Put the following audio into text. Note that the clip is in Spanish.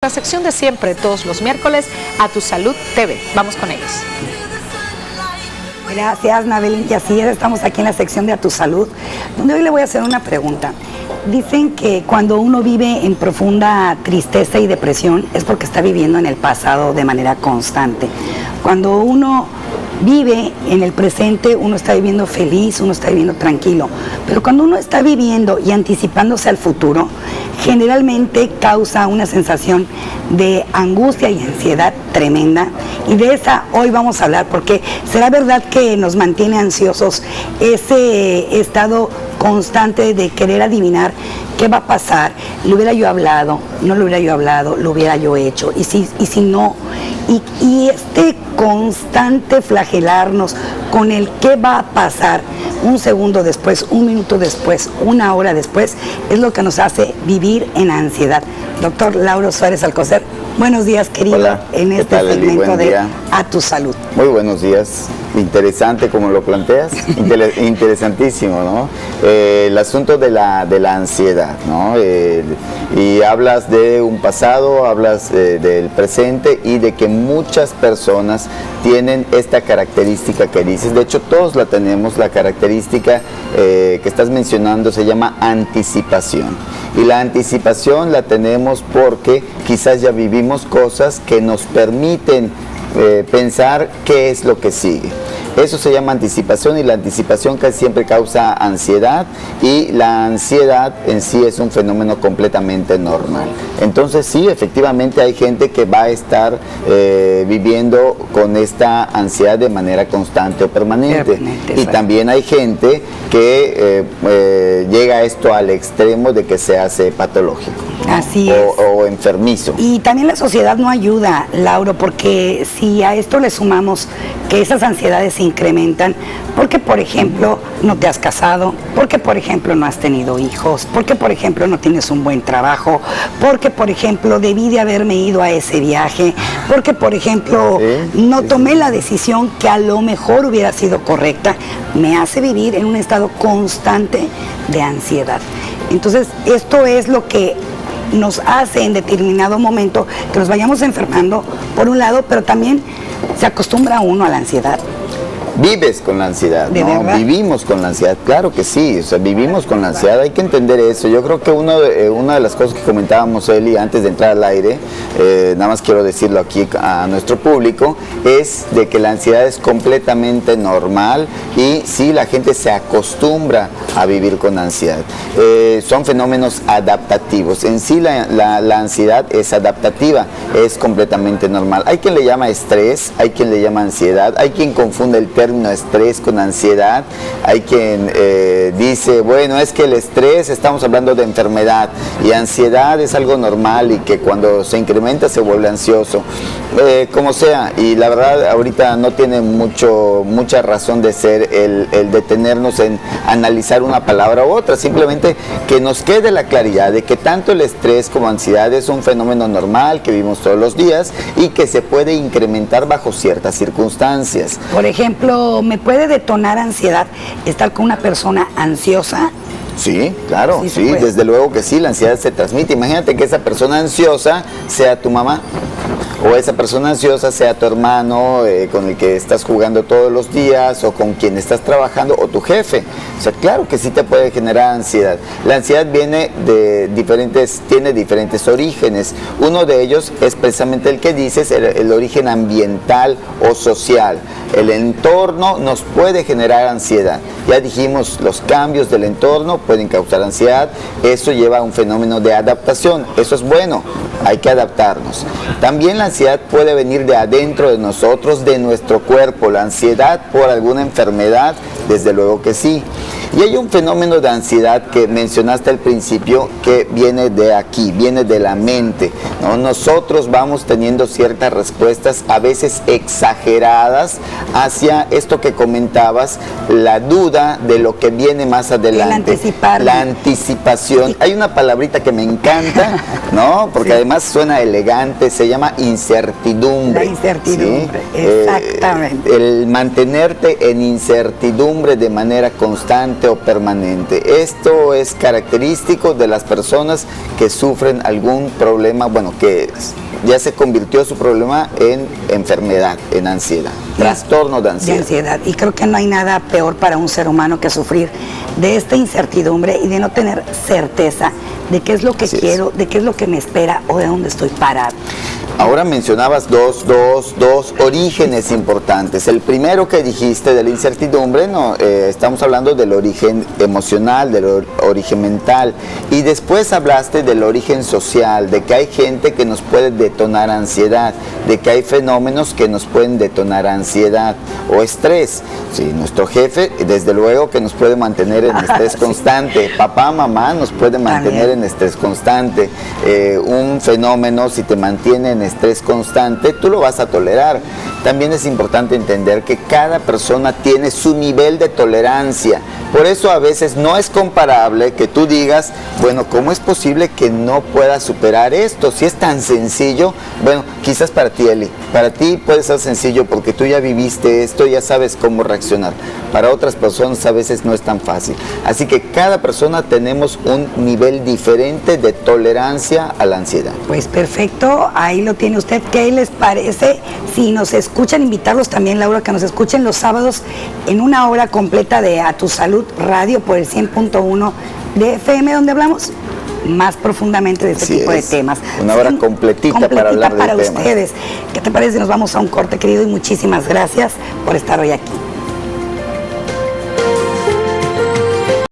nuestra sección de siempre, todos los miércoles, A Tu Salud TV. Vamos con ellos. Gracias, Nabelín. Y así es, estamos aquí en la sección de A Tu Salud, donde hoy le voy a hacer una pregunta. Dicen que cuando uno vive en profunda tristeza y depresión es porque está viviendo en el pasado de manera constante. Cuando uno vive en el presente, uno está viviendo feliz, uno está viviendo tranquilo. Pero cuando uno está viviendo y anticipándose al futuro, generalmente causa una sensación de angustia y ansiedad tremenda. Y de esa hoy vamos a hablar, porque será verdad que nos mantiene ansiosos ese estado constante de querer adivinar qué va a pasar. ¿Lo hubiera yo hablado? ¿No lo hubiera yo hablado? ¿Lo hubiera yo hecho? ¿Y si no? Y este constante flagelarnos con el qué va a pasar un segundo después, un minuto después, una hora después, es lo que nos hace vivir en ansiedad. Doctor Lauro Suárez Alcocer, buenos días, querido. Hola, en este segmento de A Tu Salud. Muy buenos días. Interesante como lo planteas, interesantísimo, ¿no? El asunto de la ansiedad, ¿no? Y hablas de un pasado, hablas del presente y de que muchas personas tienen esta característica que dices. De hecho, todos la tenemos, la característica que estás mencionando se llama anticipación. Y la anticipación la tenemos porque quizás ya vivimos cosas que nos permiten pensar qué es lo que sigue. Eso se llama anticipación, y la anticipación casi siempre causa ansiedad, y la ansiedad en sí es un fenómeno completamente normal. Entonces sí, efectivamente hay gente que va a estar viviendo con esta ansiedad de manera constante o permanente. Y también hay gente que llega esto al extremo de que se hace patológico, ¿no? Así es. O enfermizo. Y también la sociedad no ayuda, Lauro, porque si a esto le sumamos que esas ansiedades se incrementan, porque por ejemplo no te has casado, porque por ejemplo no has tenido hijos, porque por ejemplo no tienes un buen trabajo, porque por ejemplo debí de haberme ido a ese viaje, porque por ejemplo no tomé la decisión que a lo mejor hubiera sido correcta, me hace vivir en un estado constante de ansiedad. Entonces esto es lo que nos hace en determinado momento que nos vayamos enfermando por un lado, pero también se acostumbra uno a la ansiedad. Vives con la ansiedad, ¿no? Vivimos con la ansiedad, claro que sí, o sea, vivimos con la ansiedad, hay que entender eso. Yo creo que una de las cosas que comentábamos, Eli, antes de entrar al aire, nada más quiero decirlo aquí a nuestro público, es de que la ansiedad es completamente normal, y sí, la gente se acostumbra a vivir con ansiedad. Son fenómenos adaptativos. En sí la ansiedad es adaptativa, es completamente normal. Hay quien le llama estrés, hay quien le llama ansiedad, hay quien confunde el término estrés con ansiedad, hay quien dice, bueno, es que el estrés, estamos hablando de enfermedad, y ansiedad es algo normal y que cuando se incrementa se vuelve ansioso, como sea. Y la verdad ahorita no tiene mucha razón de ser el detenernos en analizar una palabra u otra, simplemente que nos quede la claridad de que tanto el estrés como ansiedad es un fenómeno normal que vivimos todos los días y que se puede incrementar bajo ciertas circunstancias. Por ejemplo, ¿me puede detonar ansiedad estar con una persona ansiosa? Sí, claro, sí, desde luego que sí, la ansiedad se transmite. Imagínate que esa persona ansiosa sea tu mamá, o esa persona ansiosa sea tu hermano con el que estás jugando todos los días, o con quien estás trabajando, o tu jefe. O sea, claro que sí te puede generar ansiedad. La ansiedad viene tiene diferentes orígenes. Uno de ellos es precisamente el que dices, el origen ambiental o social. El entorno nos puede generar ansiedad. Ya dijimos, los cambios del entorno pueden causar ansiedad. Eso lleva a un fenómeno de adaptación. Eso es bueno, hay que adaptarnos. También la ansiedad puede venir de adentro de nosotros, de nuestro cuerpo. La ansiedad por alguna enfermedad, desde luego que sí. Y hay un fenómeno de ansiedad que mencionaste al principio que viene de aquí, viene de la mente, ¿no? Nosotros vamos teniendo ciertas respuestas, a veces exageradas, hacia esto que comentabas, la duda de lo que viene más adelante. La anticipación. Hay una palabrita que me encanta, ¿no? Porque además suena elegante, se llama incertidumbre. La incertidumbre, ¿sí? Exactamente. El mantenerte en incertidumbre de manera constante, constante o permanente. Esto es característico de las personas que sufren algún problema, bueno, que ya se convirtió su problema en enfermedad, en ansiedad, trastorno de ansiedad. De ansiedad. Y creo que no hay nada peor para un ser humano que sufrir de esta incertidumbre y de no tener certeza de qué es lo que quiero, de qué es lo que me espera o de dónde estoy parado. Ahora mencionabas dos orígenes importantes. El primero que dijiste de la incertidumbre, estamos hablando del origen emocional, del origen mental, y después hablaste del origen social, de que hay gente que nos puede detonar ansiedad, de que hay fenómenos que nos pueden detonar ansiedad o estrés. Sí, nuestro jefe, desde luego que nos puede mantener en estrés constante, papá, mamá nos puede mantener en estrés constante. Un fenómeno, si te mantiene en estrés constante, tú lo vas a tolerar. También es importante entender que cada persona tiene su nivel de tolerancia. Por eso a veces no es comparable que tú digas, bueno, ¿cómo es posible que no pueda superar esto? Si es tan sencillo, bueno, quizás para ti, Eli, para ti puede ser sencillo porque tú ya viviste esto, ya sabes cómo reaccionar. Para otras personas a veces no es tan fácil. Así que cada persona tenemos un nivel diferente de tolerancia a la ansiedad. Pues perfecto, ahí lo tiene usted. ¿Qué les parece? Si nos escuchan, invitarlos también, Laura, que nos escuchen los sábados en una hora completa de A Tu Salud Radio por el 100.1 de FM, donde hablamos más profundamente de este tipo de temas. Una hora completita para hablar de para temas. Ustedes. ¿Qué te parece si nos vamos a un corte, querido? Y muchísimas gracias por estar hoy aquí.